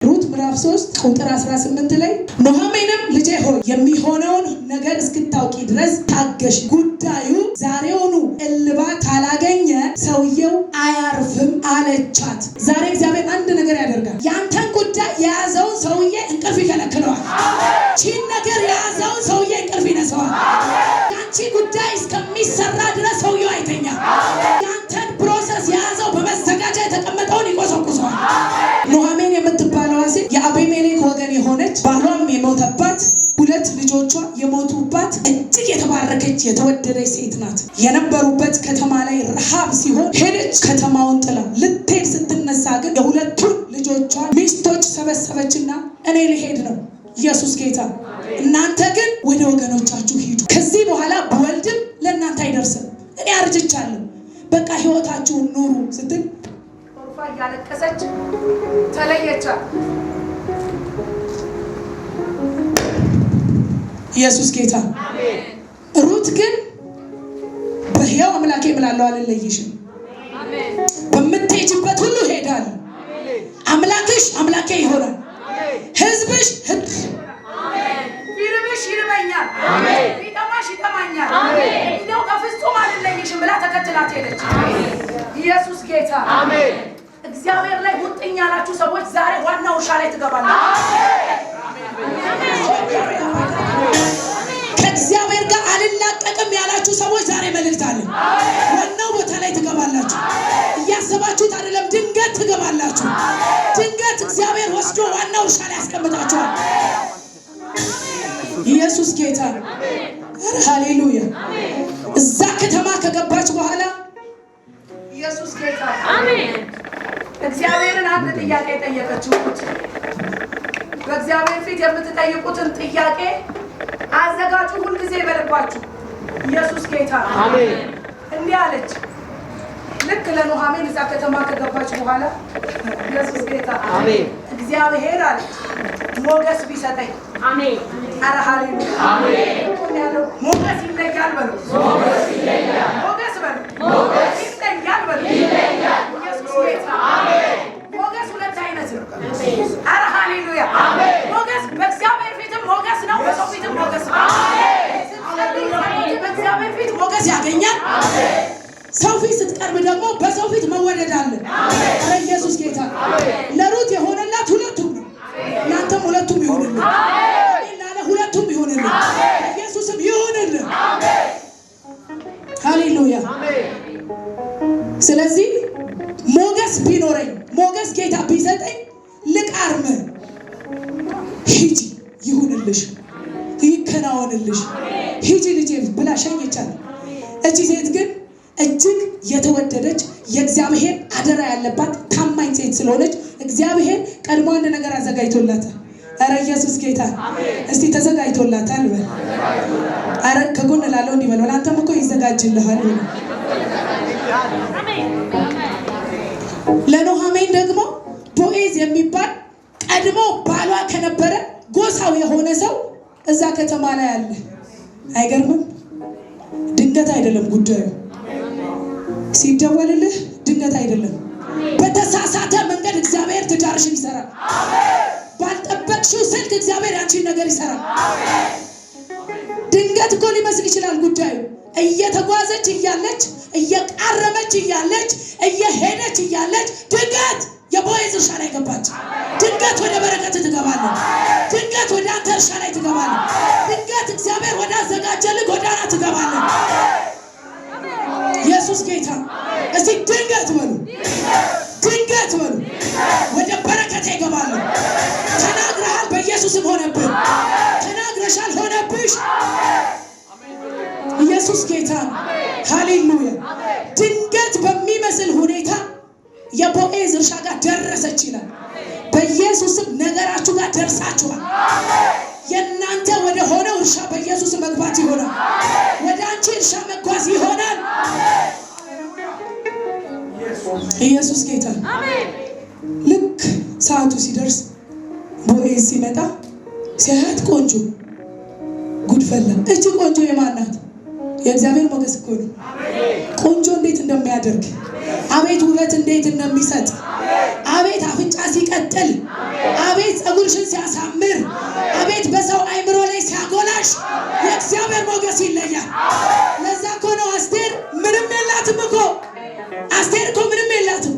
ሩት ምዕራፍ 3 ቁጥር 18 ላይ ኑኃሚንም ልጄ ሆይ የሚሆነውን ነገር እስክታውቂ ድረስ ታገሽ፣ ጉዳዩ ዛሬውኑ እልባት ካላገኘ ሰውየው አያርፍም አለቻት። ዛሬ እግዚአብሔር አንድ ነገር ያደርጋል። ያንተን ጉዳይ የያዘውን ሰውዬ እንቅልፍ ይከለክለዋል። ቺን ነገር የያዘውን ሰውዬ እንቅልፍ ይነሳዋል። ያንቺ ጉዳይ እስከሚሰራ ድረስ ሰውየው አይተኛም። ያንተን ፕሮሰስ የያዘው በመዘጋጃ የተቀመጠውን ይቆሰቁሰዋል። ኑኃሚን የምትባለው ሴት የአቤሜሌክ ወገን የሆነች ባሏም የሞተባት ሁለት ልጆቿ የሞቱባት እጅግ የተባረከች የተወደደች ሴት ናት። የነበሩበት ከተማ ላይ ረሃብ ሲሆን ሄደች። ከተማውን ጥላ ልትሄድ ስትነሳ ግን የሁለቱን ልጆቿ ሚስቶች ሰበሰበችና እኔ ልሄድ ነው፣ ኢየሱስ ጌታ፣ እናንተ ግን ወደ ወገኖቻችሁ ሂዱ። ከዚህ በኋላ በወልድም ለእናንተ አይደርስም፣ እኔ አርጅቻለሁ፣ በቃ ህይወታችሁን ኑሩ ስትል ያለቀሰች ተለየቻት። ኢየሱስ ጌታ። አሜን። ሩት ግን በሕያው አምላኬ እምላለሁ አልለይሽም፣ አሜን፣ በምትሄጂበት ሁሉ እሄዳለሁ፣ አሜን፣ አምላክሽ አምላኬ ይሆናል፣ አሜን፣ ሕዝብሽ አሜን፣ ቢርብሽ ይርበኛል፣ አሜን፣ ቢጠማሽ ይጠማኛል፣ አሜን፣ እንደው በፍጹም አልለይሽም ብላ ተከትላት ሄደች። አሜን። ኢየሱስ ጌታ። አሜን። እግዚአብሔር ላይ ሙጥኝ ያላችሁ ሰዎች ዛሬ ዋናው እርሻ ላይ ትገባላችሁ። ከእግዚአብሔር ጋር አልላቀቅም ያላችሁ ሰዎች ዛሬ መልእክት አለ። ዋናው ቦታ ላይ ትገባላችሁ። እያሰባችሁት አይደለም፣ ድንገት ትገባላችሁ። ድንገት እግዚአብሔር ወስዶ ዋናው እርሻ ላይ ያስቀምጣችኋል። ኢየሱስ ጌታ። ሃሌሉያ። እዛ ከተማ ከገባች በኋላ ኢየሱስ ጌታ። አሜን። እግዚአብሔርን አንድ ጥያቄ ጠየቀችው። በእግዚአብሔር ፊት የምትጠይቁትን ጥያቄ አዘጋጁ ሁልጊዜ በልባችሁ። ኢየሱስ ጌታ። አሜን። እንዲህ አለች። ልክ ለኑኃሚን እዛ ከተማ ከገባች በኋላ ኢየሱስ ጌታ። አሜን። እግዚአብሔር አለች ሞገስ ቢሰጠኝ። አሜን። ኧረ ሃሌሉያ። አሜን። ሞገስ ይለያል በሉ። ሞገስ ይለያል። ሞገስ በሉ። ሞገስ ይለያል በሉ። ይለያል። ኢየሱስ ጌታ። አሜን። ሞገስ ሁለት አይነት ነው። ኧረ ሃሌሉያ። አሜን። ሞገስ በእግዚአብሔር ፊትም ሞገስ ነው፣ በሰው ፊትም ሞገስ ነው። አሜን። በእግዚአብሔር ፊት ሞገስ ያገኛል። አሜን። ሰው ፊት ስትቀርብ ደግሞ በሰው ፊት መወደድ አለ። አሜን። ኧረ ኢየሱስ ጌታ። አሜን። ለሩት የሆነላት ሁለቱም ነው። እናንተም ሁለቱም ይሁንልን። አሜን። ላለ ሁለቱም ይሁንልን። አሜን። ኢየሱስም ይሁንልን። አሜን። ሃሌሉያ። አሜን። ስለዚህ ሞገስ ቢኖረኝ ሞገስ ጌታ ቢሰጠኝ ልቃርም፣ ሂጂ ይሁንልሽ፣ ይከናወንልሽ፣ ሂጂ ልጄ ብላ ሸኘቻት። እቺ ሴት ግን እጅግ የተወደደች የእግዚአብሔር አደራ ያለባት ታማኝ ሴት ስለሆነች እግዚአብሔር ቀድሞ አንድ ነገር አዘጋጅቶላታል። ኧረ ኢየሱስ ጌታ። እስቲ ተዘጋጅቶላታል በል። ኧረ ከጎን ላለው እንዲህ በለው፣ አንተም እኮ ይዘጋጅልሃል። ለኑኃሚን ደግሞ ቦዔዝ የሚባል ቀድሞ ባሏ ከነበረ ጎሳው የሆነ ሰው እዛ ከተማ ላይ አለ። አይገርምም? ድንገት አይደለም ጉዳዩ። ሲደወልልህ ድንገት አይደለም። በተሳሳተ መንገድ እግዚአብሔር ትዳርሽን ይሰራል። ባልጠበቅሽው ስልክ እግዚአብሔር ያንቺን ነገር ይሰራል። ድንገት እኮ ሊመስል ይችላል ጉዳዩ። እየተጓዘች እያለች እየቃረመች እያለች እየሄደች እያለች ድንገት የቦዔዝ እርሻ ላይ ገባች። ድንገት ወደ በረከት ትገባለህ። ድንገት ወደ አንተ እርሻ ላይ ትገባለህ። ድንገት እግዚአብሔር ወደ አዘጋጀልህ ጎዳና ትገባለህ። ኢየሱስ ጌታ። እስቲ ድንገት በሉ፣ ድንገት በሉ። ወደ በረከት ይገባለሁ። ተናግረሃል፣ በኢየሱስም ሆነብህ። ተናግረሻል፣ ሆነብሽ። ኢየሱስ ጌታ። ሃሌሉያ። ድንገት በሚመስል ሁኔታ የቦዔዝ እርሻ ጋር ደረሰች ይላል። በኢየሱስም ነገራችሁ ጋር ደርሳችኋል። የእናንተ ወደ ሆነው እርሻ በኢየሱስ መግባት ይሆናል። ወደ አንቺ እርሻ መጓዝ ይሆናል። ኢየሱስ ጌታ። ልክ ሰዓቱ ሲደርስ ቦዔዝ ሲመጣ ሲያያት ቆንጆ ጉድፈላ። እቺ ቆንጆ የማን ናት? የእግዚአብሔር ሞገስ እኮ ነው። ቆንጆ እንዴት እንደሚያደርግ፣ አቤት ውበት እንዴት እንደሚሰጥ፣ አቤት አፍንጫ ሲቀጥል፣ አቤት ጸጉርሽን ሲያሳምር፣ አቤት በሰው አይምሮ ላይ ሲያጎላሽ የእግዚአብሔር ሞገስ ይለያል። ለዛ እኮ ነው አስቴር ምንም የላትም እኮ። አስቴር እኮ ምንም የላትም፣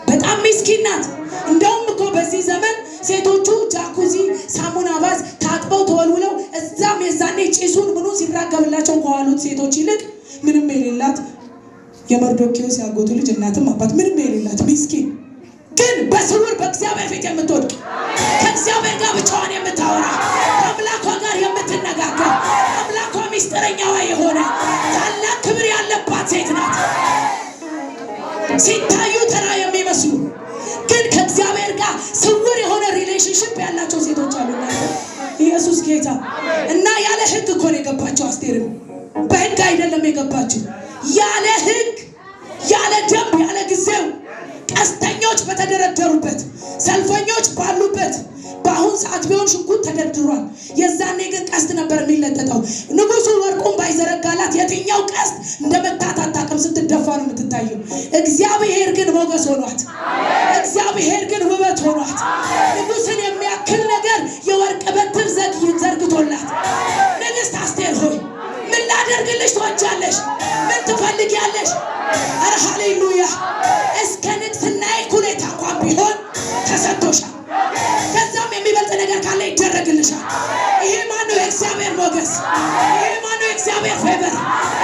በጣም ምስኪን ናት። እንደውም እኮ በዚህ ዘመን ሴቶቹ ጃኩዚ ሳሙና ባዝ ታጥበው ተወልውለው እዛም የዛኔ ጭሱን ምኑ ሲራገብላቸው ከዋሉት ሴቶች ይልቅ ምንም የሌላት የመርዶክዮስ ያጎቱ ልጅ እናትም አባት ምንም የሌላት ምስኪን፣ ግን በስውር በእግዚአብሔር ፊት የምትወድቅ ከእግዚአብሔር ጋር ብቻዋን የምታወራ ከአምላኳ ጋር የምትነጋገር አምላኳ ሚስጥረኛዋ የሆነ ታላቅ ክብር ያለባት ሴት ናት። ሲታዩ ተራ የሚመስሉ ግን ከእግዚአብሔር ጋር ስውር የሆነ ሪሌሽንሽፕ ያላቸው ሴቶች አሉ። ኢየሱስ ጌታ እና ያለ ሕግ እኮ ነው የገባቸው። አስቴርም በሕግ አይደለም የገባቸው፣ ያለ ሕግ፣ ያለ ደንብ፣ ያለ ጊዜው ቀስተኞች በተደረደሩበት፣ ሰልፈኞች ባሉበት። በአሁን ሰዓት ቢሆን ሽጉጥ ተደርድሯል። የዛኔ ግን ቀስት ነበር የሚለጠጠው። ንጉሱ ወርቁን ባይዘረጋላት የትኛው ቀስት እንደመታት አታውቅም። ስትደፋ ነው የምትታየው። እግዚአብሔር ግን ሞገስ ሆኗት፣ እግዚአብሔር ግን ውበት ሆኗት። ንጉስን የሚያክል ነገር የወርቅ በትር ዘርግቶላት፣ ንግስት አስቴር ሆይ ምን ላደርግልሽ ትወጃለሽ? ምን ትፈልጊያለሽ? ኧረ ሃሌሉያ! እስከ ንግስናዬ ኩሌታ እንኳን ቢሆን ተሰጥቶሻል። ከዛም የሚበልጥ ነገር ካለ ይደረግልሻል። ይሄ ማነው? የእግዚአብሔር ሞገስ። ይሄ ማነው? የእግዚአብሔር ፌቨር።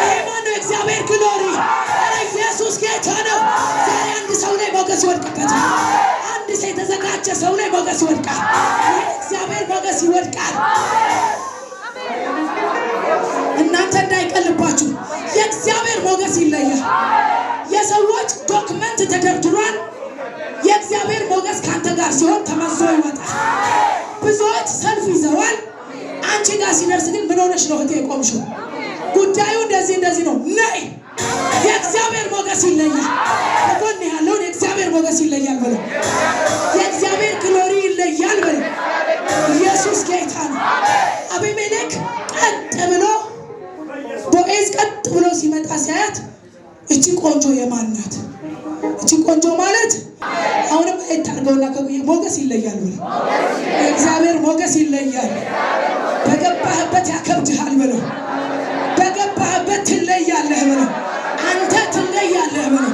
ይሄ ማነው? የእግዚአብሔር ግሎሪ። ኧረ ኢየሱስ ጌታ ነው። ዛሬ አንድ ሰው ላይ ሞገስ ይወድቅበታል። አንድ ሰው የተዘጋጀ ሰው ላይ ሞገስ ይወድቃል። የእግዚአብሔር ሞገስ ይወድቃል። እናንተ እንዳይቀልባችሁ የእግዚአብሔር ሞገስ ይለያል። የሰዎች ዶክመንት ተደርድሯል። የእግዚአብሔር ሞገስ ካንተ ጋር ሲሆን ተመዞ ይወጣል። ብዙዎች ሰልፍ ይዘዋል። አንቺ ጋር ሲደርስ ግን ምን ሆነሽ ነው እህቴ የቆምሽው? ጉዳዩ እንደዚህ ነው። ነይ፣ የእግዚአብሔር ሞገስ ይለያል። በጎን ያለውን የእግዚአብሔር ሞገስ ይለያል ብለው፣ የእግዚአብሔር ግሎሪ ይለያል ብለው። ኢየሱስ ጌታ ነው። አቢሜሌክ ቀጥ ብሎ ቦዔዝ ቀጥ ብሎ ሲመጣ ሲያያት እቺ ቆንጆ የማን ናት? እቺ ቆንጆ ማለት አሁንም አይታርገውና ሞገስ ይለያል ብለው፣ የእግዚአብሔር ሞገስ ይለያል። በገባህበት ያከብድሃል ብለው፣ በገባህበት ትለያለህ ብለው፣ አንተ ትለያለህ ብለው፣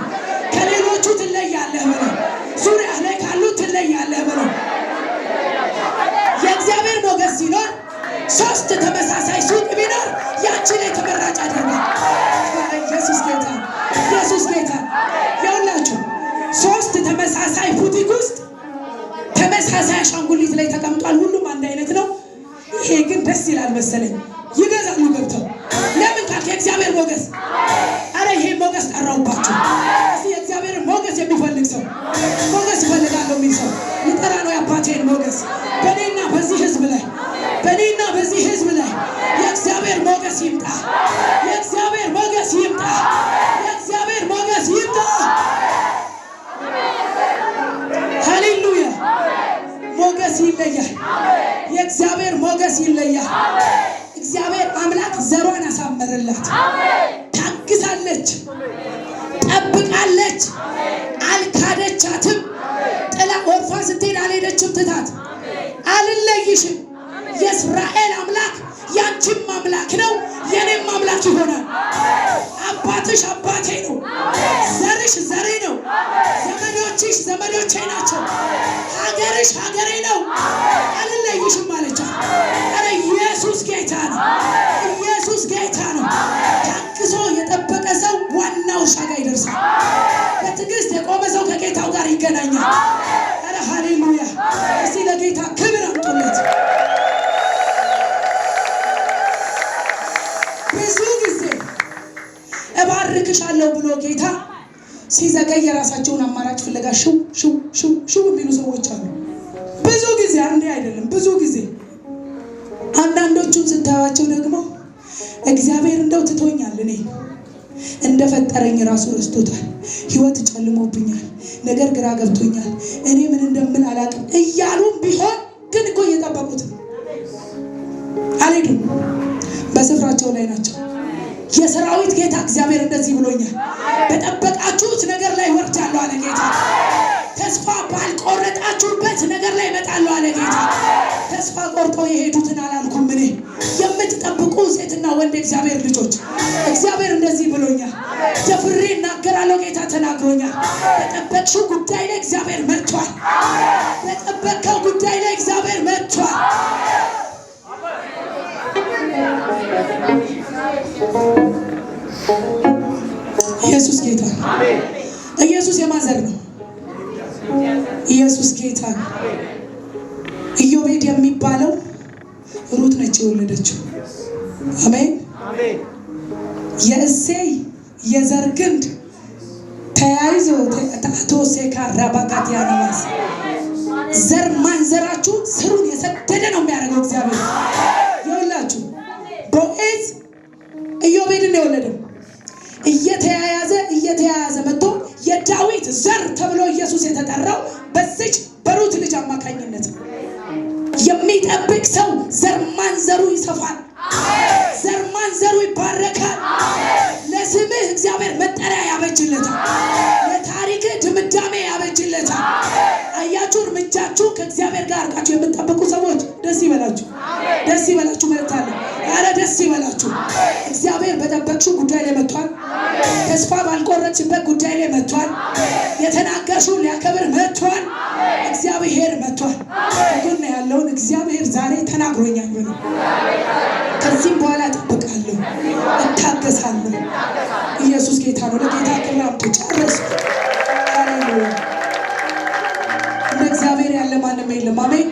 ከሌሎቹ ትለያለህ ብለው፣ ዙሪያ ላይ ካሉት ትለያለህ ብለው። የእግዚአብሔር ሞገስ ሲኖር ሶስት ተመሳሳይ ሱቅ ቢኖር ያቺ ላይ ተመራጭ አድርጋል። ኢየሱስ ጌታ፣ ኢየሱስ ጌታ። ያውላችሁ ሶስት ተመሳሳይ ቡቲክ ውስጥ ተመሳሳይ አሻንጉሊት ላይ ተቀምጧል። ሁሉም አንድ አይነት ነው። ይሄ ግን ደስ ይላል መሰለኝ። ይገዛሉ ገብተው። ለምን ካልክ የእግዚአብሔር ሞገስ። አረ ይሄ ሞገስ ጠራውባችሁ። እዚህ የእግዚአብሔር ሞገስ የሚፈልግ ሰው፣ ሞገስ ይፈልጋለሁ የሚል ሰው ይጠራ ነው። የአባቴን ሞገስ በእኔና በዚህ ህዝብ ላይ፣ በእኔና በዚህ ህዝብ ላይ የእግዚአብሔር ሞገስ ይምጣ። የእግዚአብሔር ሞገስ ይምጣ። የእግዚአብሔር ሞገስ ይምጣ። ሃሌሉያ! ሞገስ ይለያል። የእግዚአብሔር ሞገስ ይለያል። እግዚአብሔር አምላክ ዘሯን አሳመረላት። ታግሳለች፣ ጠብቃለች፣ አልካደቻትም። ጥላ ወርፋ ስትሄድ አልሄደችም ትታት። አልለይሽም። የእስራኤል አምላክ ያንቺም አምላክ ነው፣ የኔም አምላክ ይሆናል። አባትሽ አባቴ ነው፣ ዘርሽ ዘሬ ነው፣ ዘመዶችሽ ዘመዶቼ ናቸው፣ ሀገርሽ ሀገሬ ነው። አልለይሽም አለቻት። ኧረ ኢየሱስ ጌታ ነው። ኢየሱስ ጌታ ነው። ታግሶ የጠበቀ ሰው ዋናው እርሻ ጋር ይደርሳል። በትዕግስት የቆመ ሰው ከጌታው ጋር ይገናኛል። ኧረ ሃሌሉያ! እስቲ ለጌታ ክብር አምጡለት። ብዙ ጊዜ እባርክሻለሁ ብሎ ጌታ ሲዘገይ የራሳቸውን አማራጭ ፍለጋ ሽው የሚሉ ሰዎች አሉ። ብዙ ጊዜ አንዴ አይደለም፣ ብዙ ጊዜ። አንዳንዶቹን ስታያቸው ደግሞ እግዚአብሔር እንደው ትቶኛል፣ እኔ እንደፈጠረኝ ራሱ ረስቶታል፣ ህይወት ጨልሞብኛል፣ ነገር ግራ ገብቶኛል፣ እኔ ምን እንደምን አላውቅም እያሉም ቢሆን ግን እኮ እየጠበቁት አልሄዱም። በስፍራቸው ላይ ናቸው። የሰራዊት ጌታ እግዚአብሔር እንደዚህ ብሎኛል፣ በጠበቃችሁት ነገር ላይ ወርጃለሁ አለ ጌታ። ተስፋ እጠብቃለሁ አለ ጌታ። ተስፋ ቆርጠው የሄዱትን አላልኩም እኔ። የምትጠብቁ ሴትና ወንድ እግዚአብሔር ልጆች እግዚአብሔር እንደዚህ ብሎኛል። ደፍሬ እናገራለሁ። ጌታ ተናግሮኛል። በጠበቅሽው ጉዳይ ላይ እግዚአብሔር መጥቷል። በጠበቅከው ጉዳይ ላይ እግዚአብሔር መጥቷል። ኢየሱስ ጌታ። ኢየሱስ የማዘር ነው። ኢየሱስ ጌታ። ኢዮቤድ የሚባለው ሩት ነች የወለደችው። አሜን። የእሴይ የዘር ግንድ ተያይዞ ታቶሴካ ራባጋት ያነዋስ ዘር ማንዘራችሁ ስሩን የሰደደ ነው የሚያደርገው እግዚአብሔር። ይኸውላችሁ ቦዔዝ ኢዮቤድን የወለደው እየተያያዘ መጥቶ የዳዊት ዘር ተብሎ ኢየሱስ የተጠራው በዚች በሩት ልጅ አማካኝነት። የሚጠብቅ ሰው ዘር ማንዘሩ ይሰፋል። ዘር ማንዘሩ ይባረካል። ለስምህ እግዚአብሔር መጠሪያ ያበጅለታል። ለታሪክ ድምዳሜ ያበጅለታል። አያችሁ፣ እርምጃችሁ ከእግዚአብሔር ጋር አርቃችሁ የምትጠብቁ ሰዎች ደስ ይበላችሁ። ደስ ይበላችሁ ማለት አለ። ኧረ ደስ ይበላችሁ። እግዚአብሔር በጠበቅሽው ጉዳይ ላይ መጥቷል። ተስፋ ባልቆረጥሽበት ጉዳይ ላይ መጥቷል። የተናገርሽውን ሊያከብር መጥቷል። እግዚአብሔር መጥቷል። ከጎን ያለውን እግዚአብሔር ዛሬ ተናግሮኛል ብሎ ከዚህም በኋላ እጠብቃለሁ፣ እታገሳለሁ። ኢየሱስ ጌታ ነው። ለጌታ ክብር አምጡ። ጨረስኩ። ሃሌሉያ። እንደ እግዚአብሔር ያለ ማንም የለም። አሜን።